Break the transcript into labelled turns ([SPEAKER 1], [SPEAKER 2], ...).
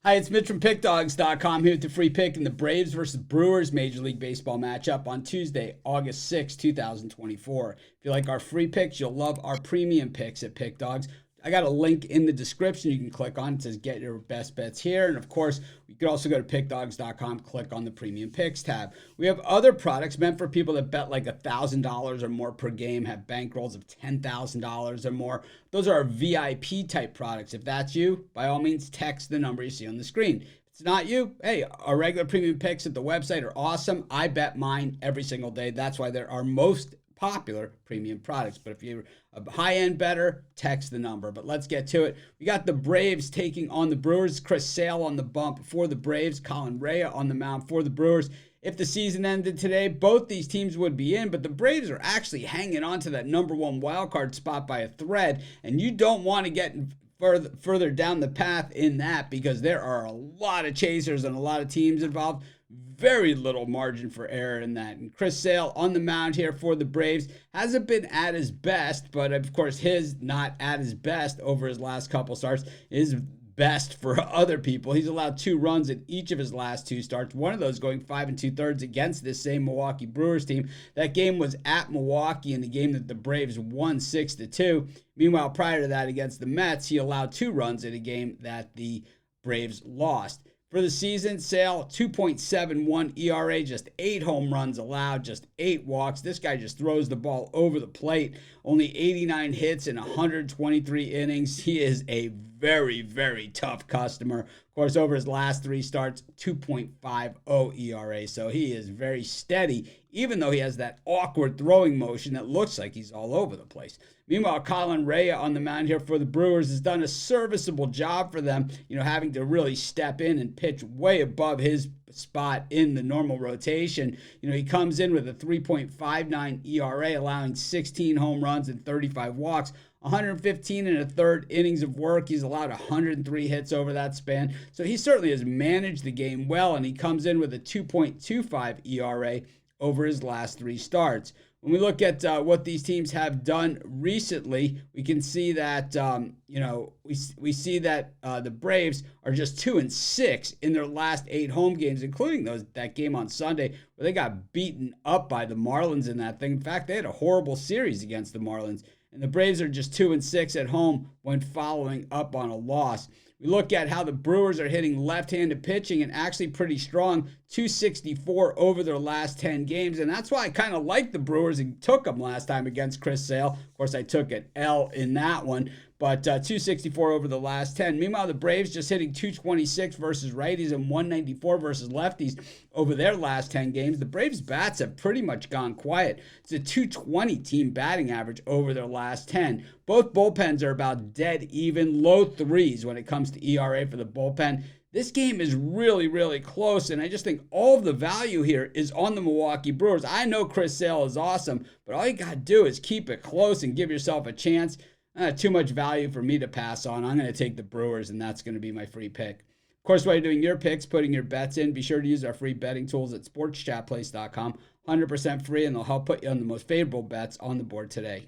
[SPEAKER 1] Hi, it's Mitch from Pickdawgz.com here with the free pick in the Braves versus Brewers Major League Baseball matchup on Tuesday, August 6, 2024. If you like our free picks, you'll love our premium picks at Pick Dawgz. I got a link in the description you can click on. It says get your best bets here. And of course, you can also go to pickdawgz.com, click on the premium picks tab. We have other products meant for people that bet like $1,000 or more per game, have bankrolls of $10,000 or more. Those are our VIP type products. If that's you, by all means, text the number you see on the screen. If it's not you, hey, our regular premium picks at the website are awesome. I bet mine every single day. That's why they're our most popular premium products. But if you're a high-end bettor, text the number. But let's get to it. We got the Braves taking on the Brewers. Chris Sale on the bump for the Braves. Colin Rea on the mound for the Brewers. If the season ended today, both these teams would be in, but the Braves are actually hanging on to that number one wild card spot by a thread, and you don't want to get further down the path in that because there are a lot of chasers and a lot of teams involved. Very little margin for error in that. And Chris Sale on the mound here for the Braves hasn't been at his best, but of course his not at his best over his last couple starts is best for other people. He's allowed 2 runs in each of his last 2 starts, one of those going 5 2/3 against this same Milwaukee Brewers team. That game was at Milwaukee in the game that the Braves won 6-2. Meanwhile, prior to that against the Mets, he allowed 2 runs in a game that the Braves lost. For the season, Sale, 2.71 ERA, just 8 home runs allowed, just 8 walks. This guy just throws the ball over the plate. Only 89 hits in 123 innings. He is a very, very tough customer. Of course, over his last 3 starts, 2.50 ERA. So he is very steady, even though he has that awkward throwing motion that looks like he's all over the place. Meanwhile, Colin Rea on the mound here for the Brewers has done a serviceable job for them, having to really step in and pitch way above his spot in the normal rotation. He comes in with a 3.59 ERA, allowing 16 home runs and 35 walks. 115 and a third innings of work. He's allowed 103 hits over that span. So he certainly has managed the game well, and he comes in with a 2.25 ERA over his last 3 starts. When we look at what these teams have done recently, we can see that, we see that the Braves are just 2-6 in their last 8 home games, including that game on Sunday where they got beaten up by the Marlins in that thing. In fact, they had a horrible series against the Marlins. And the Braves are just 2-6 at home when following up on a loss. We look at how the Brewers are hitting left-handed pitching and actually pretty strong, 264 over their last 10 games. And that's why I kind of like the Brewers and took them last time against Chris Sale. Of course, I took an L in that one, but 264 over the last 10. Meanwhile, the Braves just hitting 226 versus righties and 194 versus lefties over their last 10 games. The Braves' bats have pretty much gone quiet. It's a 220 team batting average over their last 10. Both bullpens are about dead even, low 3s when it comes to ERA for the bullpen. This game is really, really close, and I just think all of the value here is on the Milwaukee Brewers. I know Chris Sale is awesome, but all you got to do is keep it close and give yourself a chance. Too much value for me to pass on. I'm going to take the Brewers, and that's going to be my free pick. Of course, while you're doing your picks, putting your bets in, be sure to use our free betting tools at sportschatplace.com. 100% free, and they'll help put you on the most favorable bets on the board today.